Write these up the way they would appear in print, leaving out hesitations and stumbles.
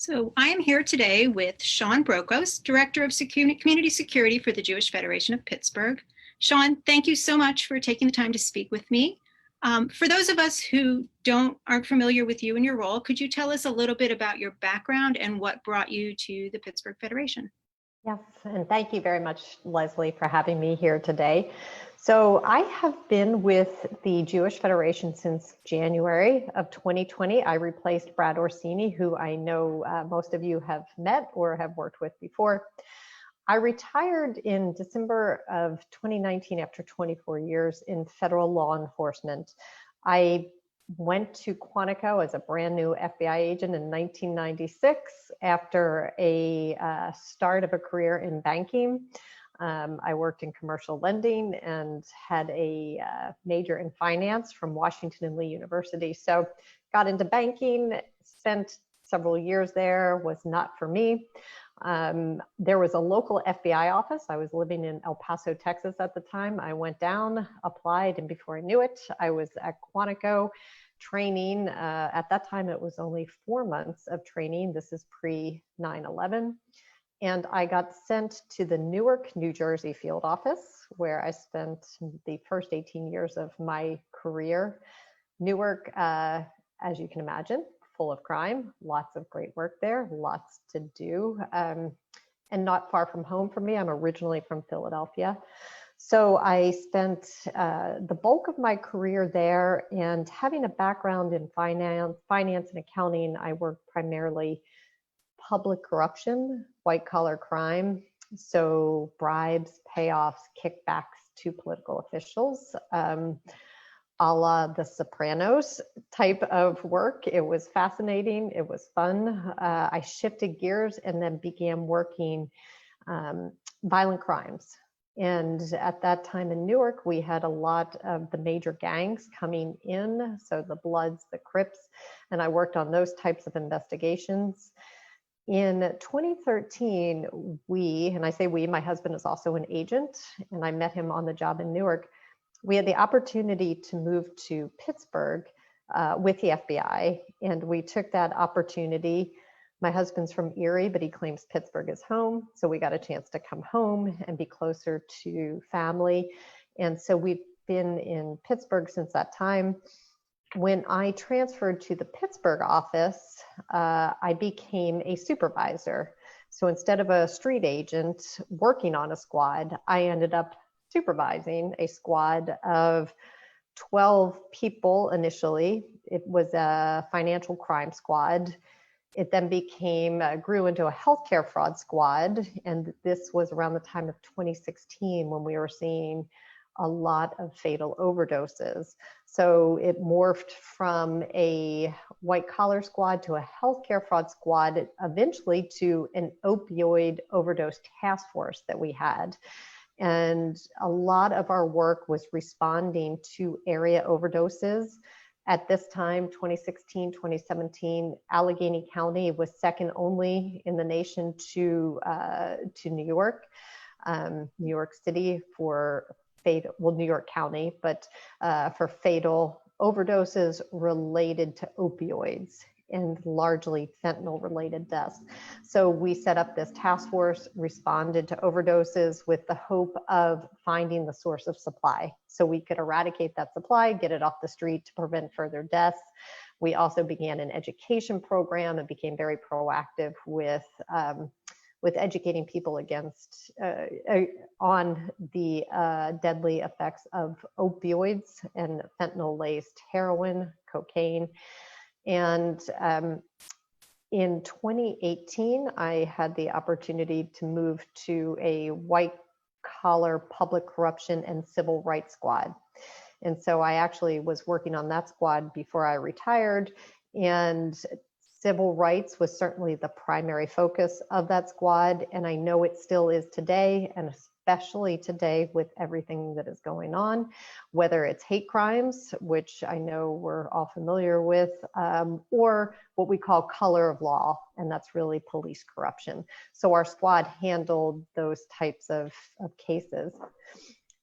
So I am here today with Shawn Brokos, Director of Community Security for the Jewish Federation of Pittsburgh. Shawn, thank you so much for taking the time to speak with me. For those of us who aren't familiar with you and your role, could you tell us a little bit about your background and what brought you to the Pittsburgh Federation? Yes, and thank you very much, Leslie, for having me here today. So I have been with the Jewish Federation since January of 2020. I replaced Brad Orsini, who I know most of you have met or have worked with before. I retired in December of 2019 after 24 years in federal law enforcement. I went to Quantico as a brand new FBI agent in 1996 after a start of a career in banking. I worked in commercial lending and had a major in finance from Washington and Lee University. So got into banking, spent several years there, was not for me. There was a local FBI office. I was living in El Paso, Texas at the time. I went down, applied, and before I knew it, I was at Quantico training. At that time, it was only 4 months of training. This is pre 9/11. And I got sent to the Newark, New Jersey field office, where I spent the first 18 years of my career. Newark, as you can imagine, full of crime, lots of great work there, lots to do, and not far from home for me. I'm originally from Philadelphia. So I spent the bulk of my career there, and having a background in finance and accounting, I worked primarily public corruption, white collar crime, so bribes, payoffs, kickbacks to political officials, a la The Sopranos type of work. It was fascinating. It was fun. I shifted gears and then began working violent crimes. And at that time in Newark, we had a lot of the major gangs coming in, so the Bloods, the Crips, and I worked on those types of investigations. In 2013, and I say we, my husband is also an agent, and I met him on the job in Newark. We had the opportunity to move to Pittsburgh with the FBI, and we took that opportunity. My husband's from Erie, but he claims Pittsburgh is home. So we got a chance to come home and be closer to family. And so we've been in Pittsburgh since that time. When I transferred to the Pittsburgh office, I became a supervisor. So instead of a street agent working on a squad, I ended up supervising a squad of 12 people initially. It was a financial crime squad. It then grew into a healthcare fraud squad. And this was around the time of 2016 when we were seeing a lot of fatal overdoses. So it morphed from a white collar squad to a healthcare fraud squad, eventually to an opioid overdose task force that we had. And a lot of our work was responding to area overdoses. At this time, 2016, 2017, Allegheny County was second only in the nation to New York, New York City for fatal, well, New York County, but for fatal overdoses related to opioids and largely fentanyl related deaths. So we set up this task force, responded to overdoses with the hope of finding the source of supply so we could eradicate that supply, get it off the street to prevent further deaths. We also began an education program and became very proactive with educating people against on the deadly effects of opioids and fentanyl-laced heroin, cocaine. And in 2018, I had the opportunity to move to a white collar public corruption and civil rights squad. And so I actually was working on that squad before I retired, and civil rights was certainly the primary focus of that squad. And I know it still is today, and especially today with everything that is going on, whether it's hate crimes, which I know we're all familiar with, or what we call color of law, and that's really police corruption. So our squad handled those types of cases.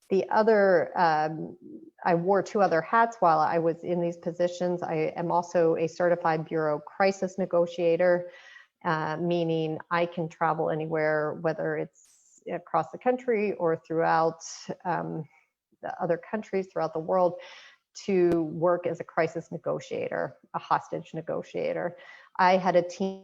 The other, I wore two other hats while I was in these positions. I am also a certified bureau crisis negotiator. meaning I can travel anywhere, whether it's across the country or throughout the other countries throughout the world, to work as a crisis negotiator, a hostage negotiator. I had a team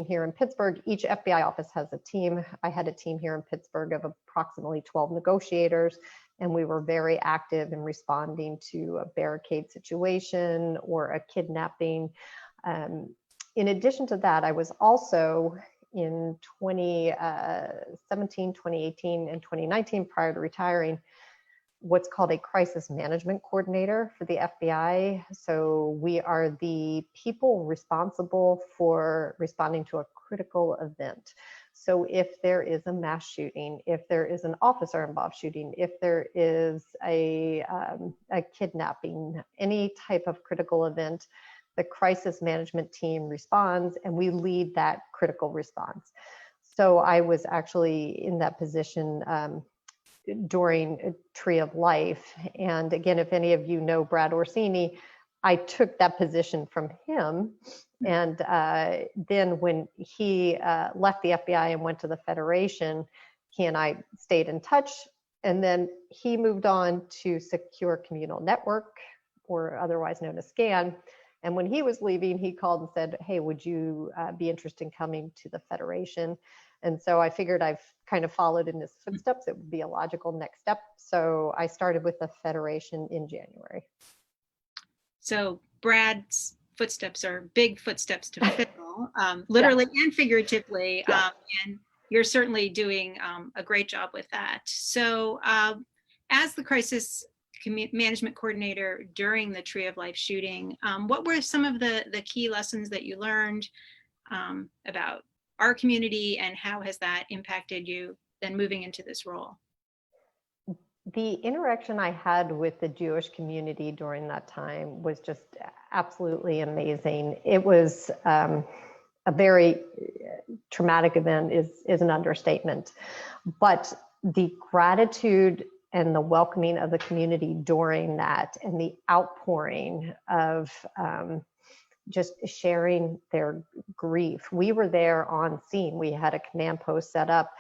here in Pittsburgh. Each FBI office has a team. I had a team here in Pittsburgh of approximately 12 negotiators, and we were very active in responding to a barricade situation or a kidnapping. In addition to that, I was also in 2017, 2018, and 2019, prior to retiring, what's called a crisis management coordinator for the FBI. So we are the people responsible for responding to a critical event. So if there is a mass shooting, if there is an officer involved shooting, if there is a kidnapping, any type of critical event, the crisis management team responds, and we lead that critical response. So I was actually in that position during Tree of Life. And again, if any of you know Brad Orsini, I took that position from him. And then when he left the FBI and went to the Federation, he and I stayed in touch. And then he moved on to Secure Communal Network, or otherwise known as SCAN. And when he was leaving, he called and said, hey, would you be interested in coming to the Federation? And so I figured I've kind of followed in his footsteps. It would be a logical next step. So I started with the Federation in January. So Brad's footsteps are big footsteps to fill, literally and figuratively. Yeah. And you're certainly doing a great job with that. So as the crisis management coordinator during the Tree of Life shooting, what were some of the key lessons that you learned about our community, and how has that impacted you then moving into this role? The interaction I had with the Jewish community during that time was just absolutely amazing. It was a very traumatic event is an understatement, but the gratitude and the welcoming of the community during that, and the outpouring of just sharing their grief. We were there on scene. We had a command post set up,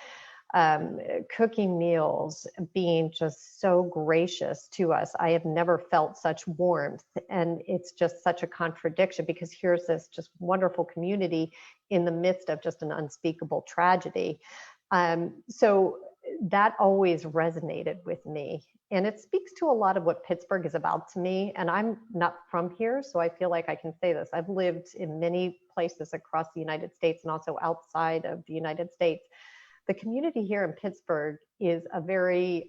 cooking meals, being just so gracious to us. I have never felt such warmth. And it's just such a contradiction, because here's this just wonderful community in the midst of just an unspeakable tragedy. So that always resonated with me. And it speaks to a lot of what Pittsburgh is about to me. And I'm not from here, so I feel like I can say this. I've lived in many places across the United States and also outside of the United States. The community here in Pittsburgh is a very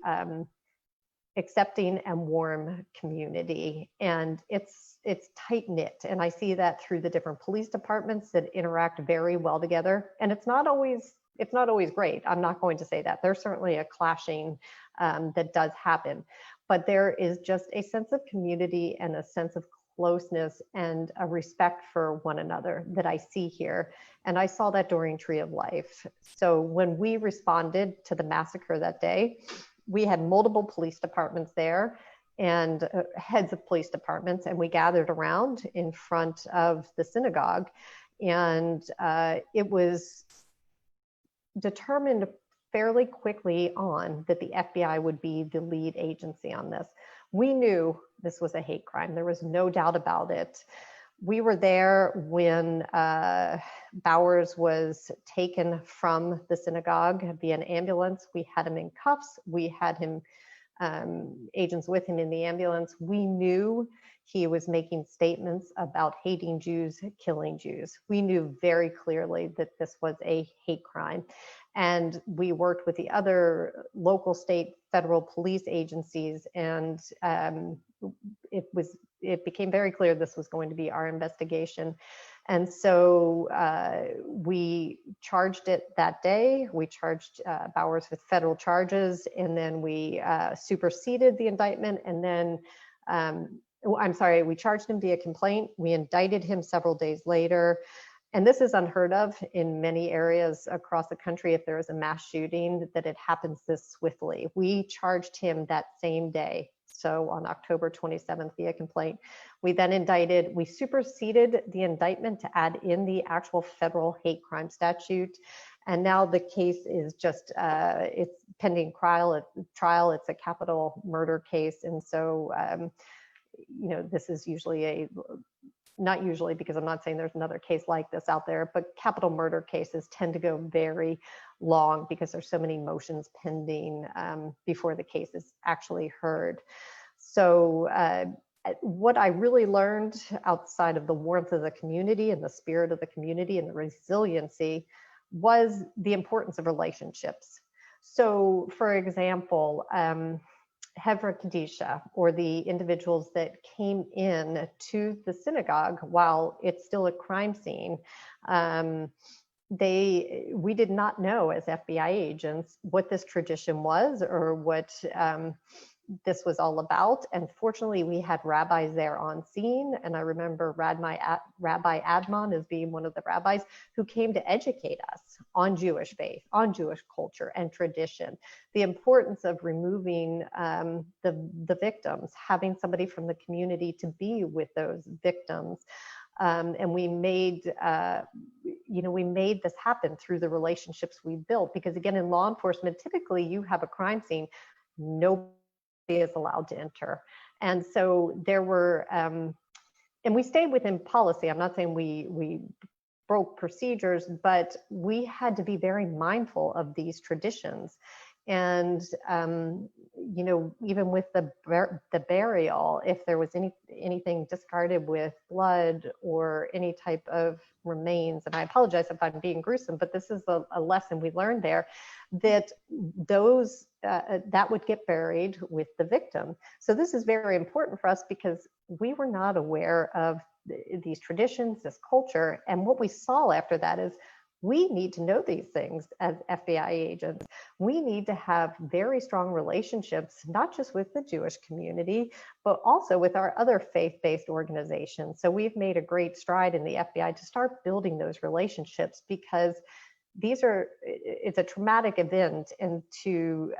accepting and warm community. And it's tight-knit. And I see that through the different police departments that interact very well together. And it's not always great. I'm not going to say that. There's certainly a clashing that does happen, but there is just a sense of community and a sense of closeness and a respect for one another that I see here. And I saw that during Tree of Life. So when we responded to the massacre that day, we had multiple police departments there and heads of police departments, and we gathered around in front of the synagogue. And it was determined fairly quickly on that the FBI would be the lead agency on this. We knew this was a hate crime. There was no doubt about it. We were there when Bowers was taken from the synagogue via an ambulance. We had him in cuffs. We had him, agents with him in the ambulance. We knew he was making statements about hating Jews, killing Jews. We knew very clearly that this was a hate crime. And we worked with the other local, state, federal police agencies, and it became very clear this was going to be our investigation. And so we charged it that day. We charged Bowers with federal charges, and then we superseded the indictment, and then we charged him via complaint. We indicted him several days later. And this is unheard of in many areas across the country. If there is a mass shooting, that it happens this swiftly. We charged him that same day So on October 27th via complaint, we then superseded the indictment to add in the actual federal hate crime statute. And now the case is just, it's pending trial. It's a capital murder case. And so, this is usually not usually, because I'm not saying there's another case like this out there, but capital murder cases tend to go very long because there's so many motions pending before the case is actually heard. So what I really learned outside of the warmth of the community and the spirit of the community and the resiliency was the importance of relationships. So for example, Hevra Kadisha, or the individuals that came in to the synagogue while it's still a crime scene, we did not know as FBI agents what this tradition was or what this was all about. And fortunately, we had rabbis there on scene. And I remember Rabbi Admon as being one of the rabbis who came to educate us on Jewish faith, on Jewish culture and tradition, the importance of removing the victims, having somebody from the community to be with those victims. And we made this happen through the relationships we built, because again, in law enforcement, typically you have a crime scene, nobody is allowed to enter. And so there were, and we stayed within policy. I'm not saying we broke procedures, but we had to be very mindful of these traditions. And, even with the burial, if there was anything discarded with blood or any type of remains, and I apologize if I'm being gruesome, but this is a lesson we learned there, that that would get buried with the victim. So this is very important for us because we were not aware of these traditions, this culture. And what we saw after that is we need to know these things as FBI agents. We need to have very strong relationships, not just with the Jewish community, but also with our other faith-based organizations. So we've made a great stride in the FBI to start building those relationships, because it's a traumatic event, and to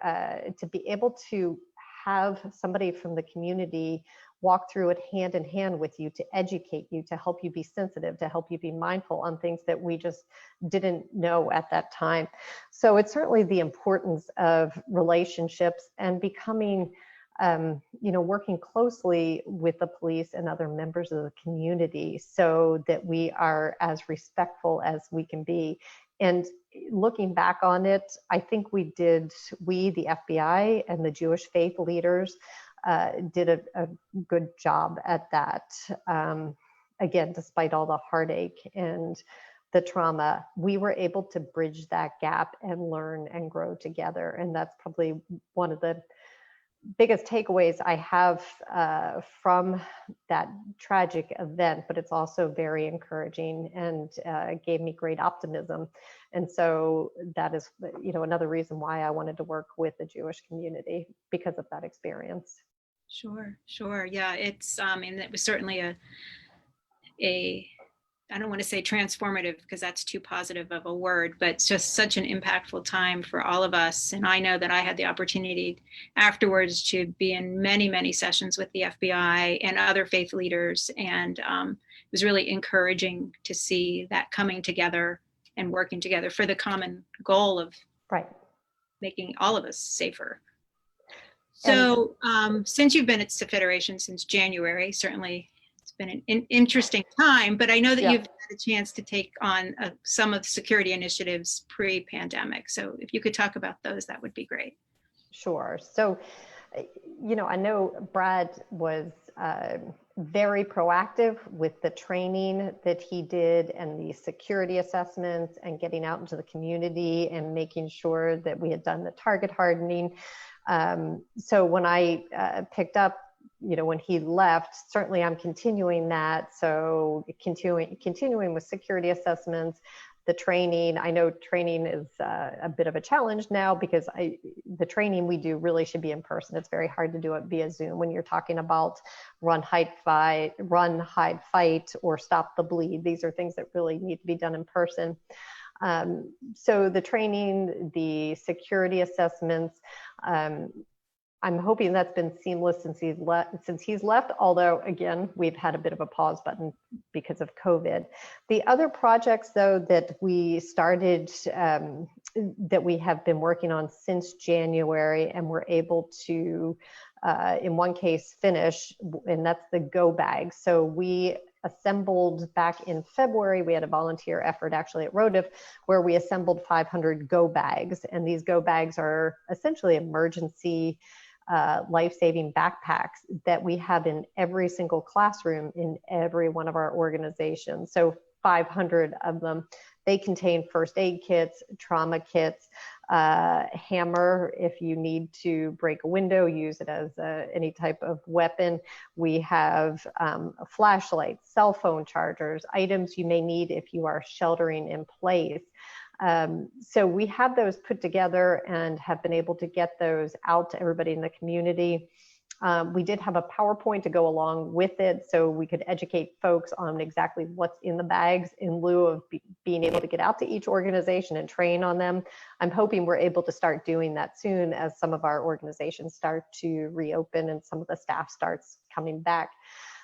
be able to have somebody from the community walk through it hand in hand with you, to educate you, to help you be sensitive, to help you be mindful on things that we just didn't know at that time. So it's certainly the importance of relationships and becoming, working closely with the police and other members of the community so that we are as respectful as we can be. And looking back on it, I think the FBI and the Jewish faith leaders did a good job at that. Again, despite all the heartache and the trauma, we were able to bridge that gap and learn and grow together. And that's probably one of the biggest takeaways I have from that tragic event, but it's also very encouraging and gave me great optimism. And so that is, another reason why I wanted to work with the Jewish community, because of that experience. Sure. Yeah, it's, and it was certainly I don't want to say transformative because that's too positive of a word, but it's just such an impactful time for all of us. And I know that I had the opportunity afterwards to be in many, many sessions with the FBI and other faith leaders. And it was really encouraging to see that coming together and working together for the common goal of making all of us safer. So since you've been at the Federation since January, certainly it's been an interesting time, but I know that you've had a chance to take on some of the security initiatives pre-pandemic. So if you could talk about those, that would be great. Sure. So, I know Brad was very proactive with the training that he did and the security assessments and getting out into the community and making sure that we had done the target hardening. So when I picked up, when he left, certainly I'm continuing that. So continuing with security assessments, the training. I know training is a bit of a challenge now because the training we do really should be in person. It's very hard to do it via Zoom when you're talking about run, hide, fight, or stop the bleed. These are things that really need to be done in person. So the training, the security assessments, I'm hoping that's been seamless since he's left, although again, we've had a bit of a pause button because of COVID. The other projects though that we started, that we have been working on since January and were able to, in one case, finish, and that's the go bag. So we assembled back in February, we had a volunteer effort actually at Rodiff where we assembled 500 go bags. And these go bags are essentially emergency life-saving backpacks that we have in every single classroom in every one of our organizations. So 500 of them. They contain first aid kits, trauma kits, hammer if you need to break a window, use it as any type of weapon. We have flashlights, cell phone chargers, items you may need if you are sheltering in place. So we have those put together and have been able to get those out to everybody in the community. We did have a PowerPoint to go along with it so we could educate folks on exactly what's in the bags in lieu of being able to get out to each organization and train on them. I'm hoping we're able to start doing that soon as some of our organizations start to reopen and some of the staff starts coming back.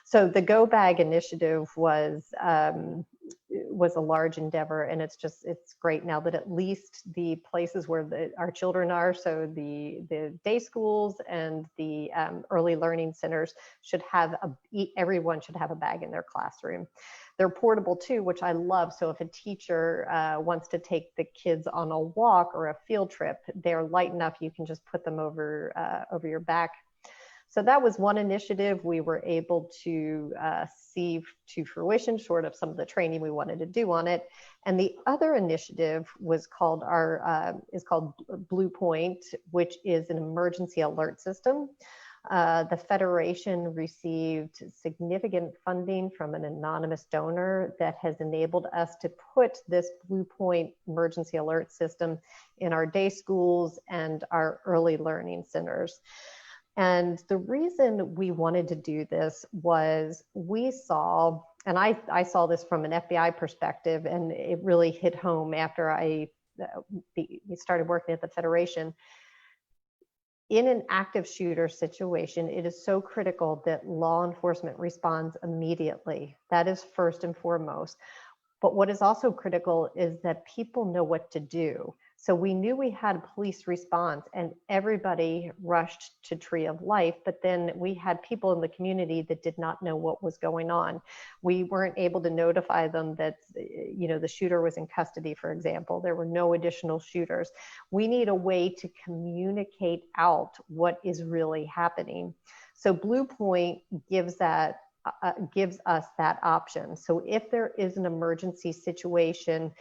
So the Go Bag initiative was a large endeavor, and it's great now that at least the places where our children are, so the day schools and the early learning centers should have everyone should have a bag in their classroom. They're portable too, which I love. So if a teacher wants to take the kids on a walk or a field trip, they're light enough you can just put them over your back. So that was one initiative we were able to see to fruition, short of some of the training we wanted to do on it. And the other initiative was called is called Blue Point, which is an emergency alert system. The Federation received significant funding from an anonymous donor that has enabled us to put this Blue Point emergency alert system in our day schools and our early learning centers. And the reason we wanted to do this was we saw, and I saw this from an FBI perspective, and it really hit home after I started working at the Federation. In an active shooter situation, it is so critical that law enforcement responds immediately. That is first and foremost. But what is also critical is that people know what to do. So we knew we had a police response and everybody rushed to Tree of Life, but then we had people in the community that did not know what was going on. We weren't able to notify them that, the shooter was in custody, for example. There were no additional shooters. We need a way to communicate out what is really happening. So Blue Point gives us that option. So if there is an emergency situation,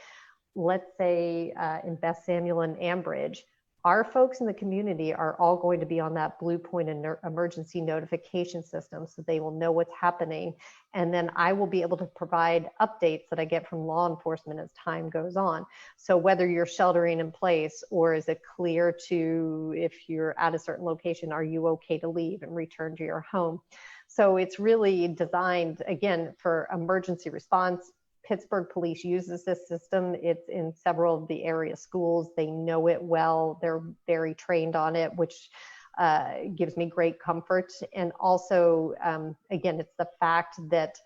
let's say in Beth Samuel and Ambridge, our folks in the community are all going to be on that Blue Point emergency notification system, so they will know what's happening. And then I will be able to provide updates that I get from law enforcement as time goes on. So whether you're sheltering in place, or is it clear to, if you're at a certain location, are you okay to leave and return to your home? So it's really designed, again, for emergency response. Pittsburgh Police uses this system. It's in several of the area schools. They know it well. They're very trained on it, which gives me great comfort. And also, again, it's the fact that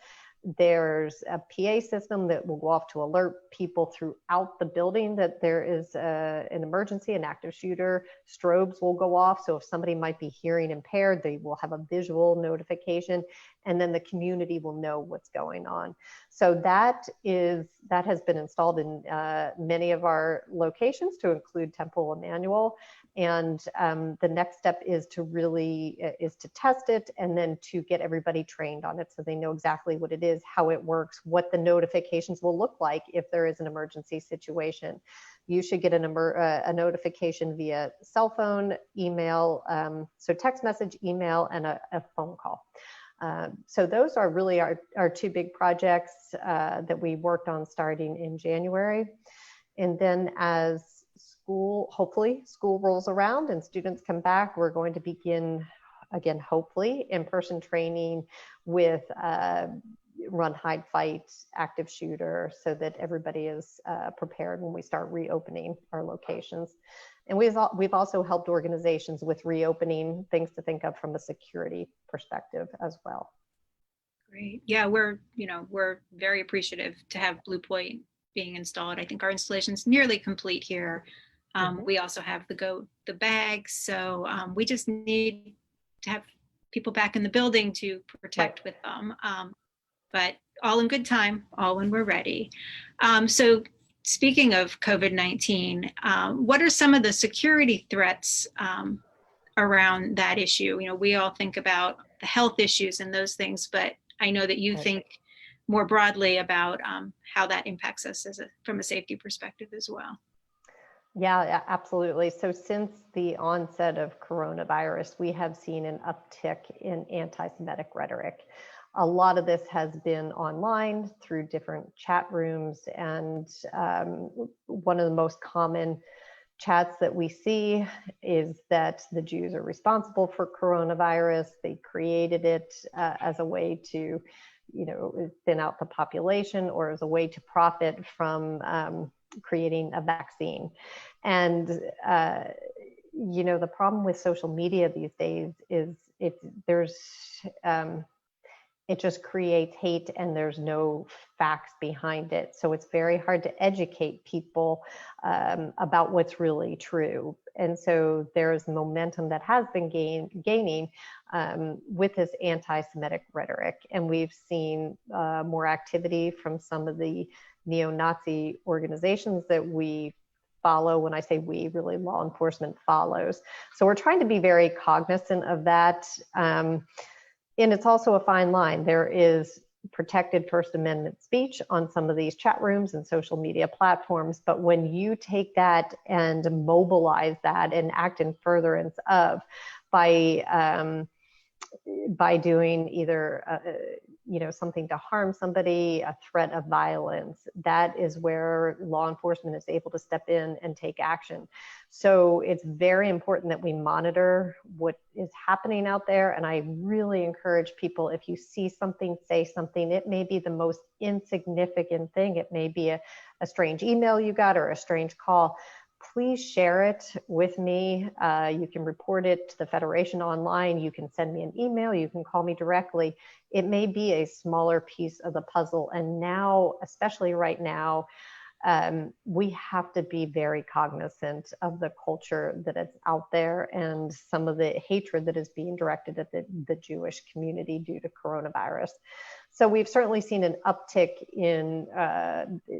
there's a PA system that will go off to alert people throughout the building that there is an emergency, an active shooter. Strobes will go off. So if somebody might be hearing impaired, they will have a visual notification, and then the community will know what's going on. So that has been installed in many of our locations, to include Temple Emmanuel. And the next step is to test it and then to get everybody trained on it so they know exactly what it is, how it works, what the notifications will look like if there is an emergency situation. You should get a notification via cell phone, email, so text message, email, and a phone call. So those are really our two big projects that we worked on starting in January. And then as hopefully school rolls around and students come back, we're going to begin, again, hopefully, in-person training with run, hide, fight, active shooter, so that everybody is prepared when we start reopening our locations. And we've also helped organizations with reopening, things to think of from a security perspective as well. Great. Yeah, we're very appreciative to have Blue Point being installed. I think our installation is nearly complete here. We also have the bags, so we just need to have people back in the building to protect with them. But all in good time, all when we're ready. So speaking of COVID-19, what are some of the security threats around that issue? We all think about the health issues and those things, but I know that you think more broadly about how that impacts us from a safety perspective as well. Yeah, absolutely. So since the onset of coronavirus, we have seen an uptick in anti-Semitic rhetoric. A lot of this has been online through different chat rooms, and one of the most common chats that we see is that the Jews are responsible for coronavirus. They created it as a way to, thin out the population, or as a way to profit from creating a vaccine. And the problem with social media these days is it just creates hate and there's no facts behind it. So it's very hard to educate people about what's really true. And so there's momentum that has been gaining with this anti-Semitic rhetoric. And we've seen more activity from some of the neo-Nazi organizations that we follow. When I say we, really law enforcement follows. So we're trying to be very cognizant of that. And it's also a fine line. There is protected First Amendment speech on some of these chat rooms and social media platforms. But when you take that and mobilize that and act in furtherance of by doing either something to harm somebody, a threat of violence, that is where law enforcement is able to step in and take action. So it's very important that we monitor what is happening out there. And I really encourage people, if you see something, say something. It may be the most insignificant thing. It may be a strange email you got or a strange call. Please share it with me. You can report it to the Federation online. You can send me an email. You can call me directly. It may be a smaller piece of the puzzle. And now, especially right now, we have to be very cognizant of the culture that is out there and some of the hatred that is being directed at the Jewish community due to coronavirus. So we've certainly seen an uptick in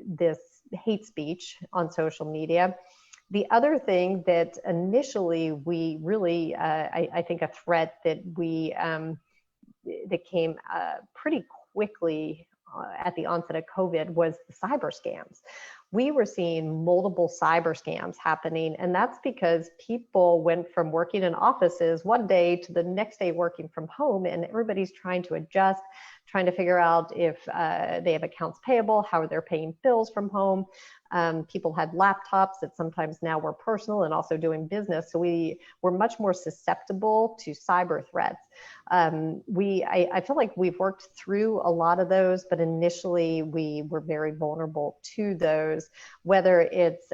this hate speech on social media. The other thing that initially we really, I think a threat that that came pretty quickly at the onset of COVID was the cyber scams. We were seeing multiple cyber scams happening, and that's because people went from working in offices one day to the next day working from home, and everybody's trying to adjust, trying to figure out if they have accounts payable, how they're paying bills from home. People had laptops that sometimes now were personal and also doing business. So we were much more susceptible to cyber threats. I feel like we've worked through a lot of those, but initially we were very vulnerable to those, whether it's,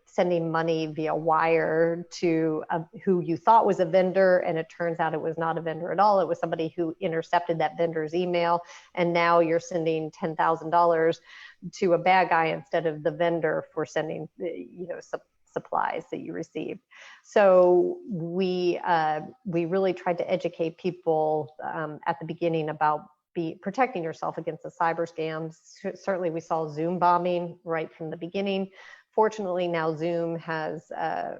sending money via wire to who you thought was a vendor, and it turns out it was not a vendor at all. It was somebody who intercepted that vendor's email, and now you're sending $10,000 to a bad guy instead of the vendor for sending, supplies that you received. So we really tried to educate people at the beginning about protecting yourself against the cyber scams. Certainly we saw Zoom bombing right from the beginning. Fortunately, now Zoom has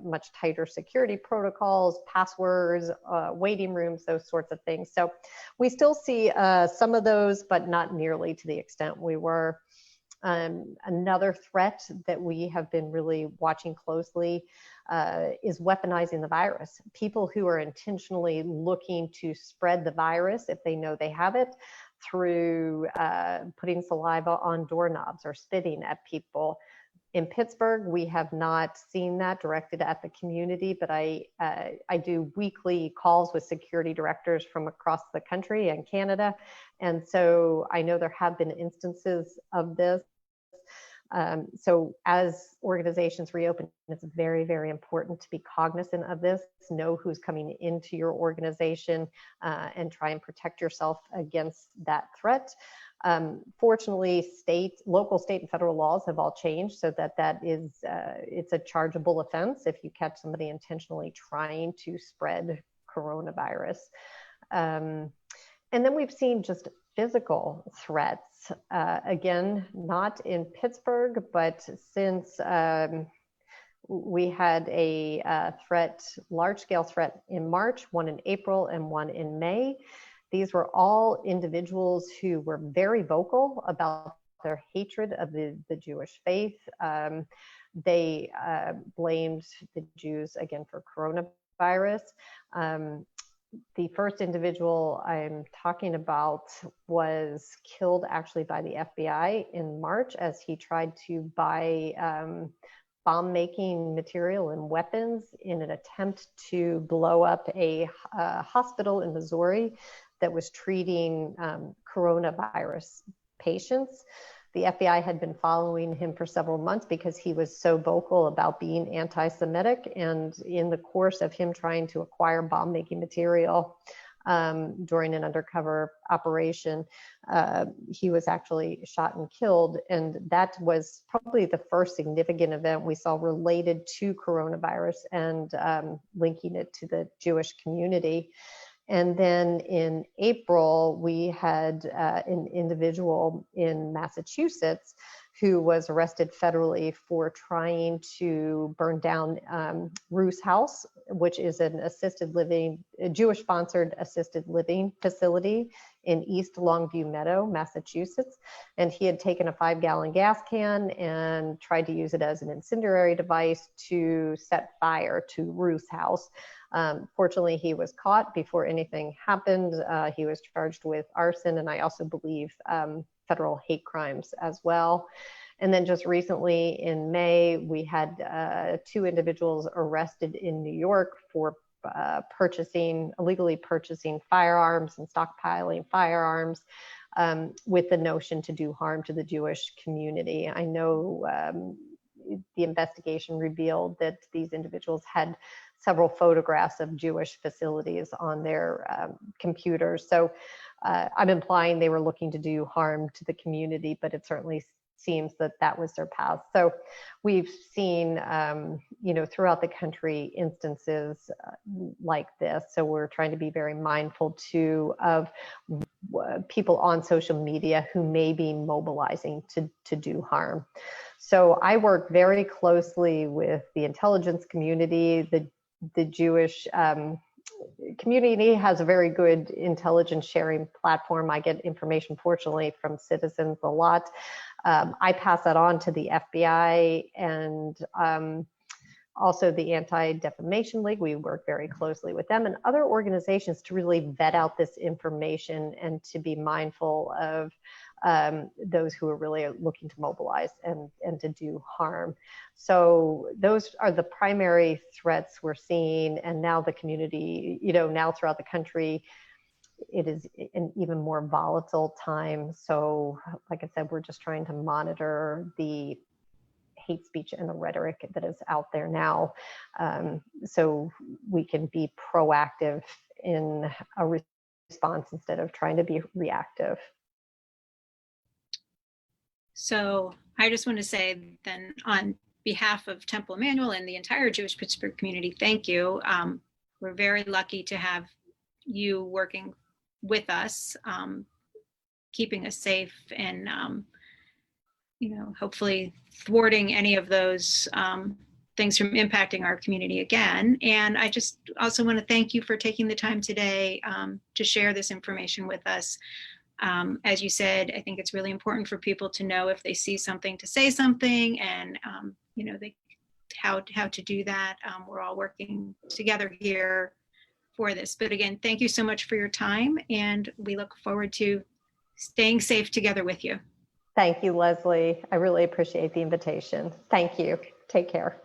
much tighter security protocols, passwords, waiting rooms, those sorts of things. So we still see some of those, but not nearly to the extent we were. Another threat that we have been really watching closely is weaponizing the virus. People who are intentionally looking to spread the virus, if they know they have it, through putting saliva on doorknobs or spitting at people. In Pittsburgh, we have not seen that directed at the community, but I do weekly calls with security directors from across the country and Canada. And so I know there have been instances of this. So as organizations reopen, it's very, very important to be cognizant of this, know who's coming into your organization, and try and protect yourself against that threat. Fortunately, local, state, and federal laws have all changed so that it's a chargeable offense if you catch somebody intentionally trying to spread coronavirus. And then we've seen just physical threats. Again, not in Pittsburgh, but since we had a large-scale threat in March, one in April, and one in May. These were all individuals who were very vocal about their hatred of the Jewish faith. They blamed the Jews, again, for coronavirus. The first individual I'm talking about was killed actually by the FBI in March as he tried to buy bomb-making material and weapons in an attempt to blow up a hospital in Missouri that was treating coronavirus patients. The FBI had been following him for several months because he was so vocal about being anti-Semitic. And in the course of him trying to acquire bomb-making material during an undercover operation, he was actually shot and killed. And that was probably the first significant event we saw related to coronavirus and linking it to the Jewish community. And then in April, we had an individual in Massachusetts who was arrested federally for trying to burn down Ruth's House, which is an a Jewish-sponsored assisted living facility in East Longview Meadow, Massachusetts. And he had taken a 5-gallon gas can and tried to use it as an incendiary device to set fire to Ruth's house. Fortunately, he was caught before anything happened. He was charged with arson, and I also believe federal hate crimes as well. And then just recently in May, we had 2 individuals arrested in New York for illegally purchasing firearms and stockpiling firearms with the notion to do harm to the Jewish community. I know the investigation revealed that these individuals had several photographs of Jewish facilities on their computers. So I'm implying they were looking to do harm to the community, but it certainly seems that that was their path. So we've seen, throughout the country instances like this. So we're trying to be very mindful too of people on social media who may be mobilizing to do harm. So I work very closely with the intelligence community. The Jewish community has a very good intelligence sharing platform. I get information, fortunately, from citizens a lot. I pass that on to the FBI and also the Anti-Defamation League. We work very closely with them and other organizations to really vet out this information and to be mindful of those who are really looking to mobilize and to do harm. So those are the primary threats we're seeing. And now the community, now throughout the country, it is an even more volatile time. So like I said, we're just trying to monitor the hate speech and the rhetoric that is out there now, so we can be proactive in a response instead of trying to be reactive. So I just want to say then on behalf of Temple Emmanuel and the entire Jewish Pittsburgh community, thank you. We're very lucky to have you working with us, keeping us safe and hopefully thwarting any of those things from impacting our community again. And I just also want to thank you for taking the time today to share this information with us. As you said, I think it's really important for people to know if they see something to say something, and how to do that. We're all working together here for this. But again, thank you so much for your time, and we look forward to staying safe together with you. Thank you, Leslie. I really appreciate the invitation. Thank you. Take care.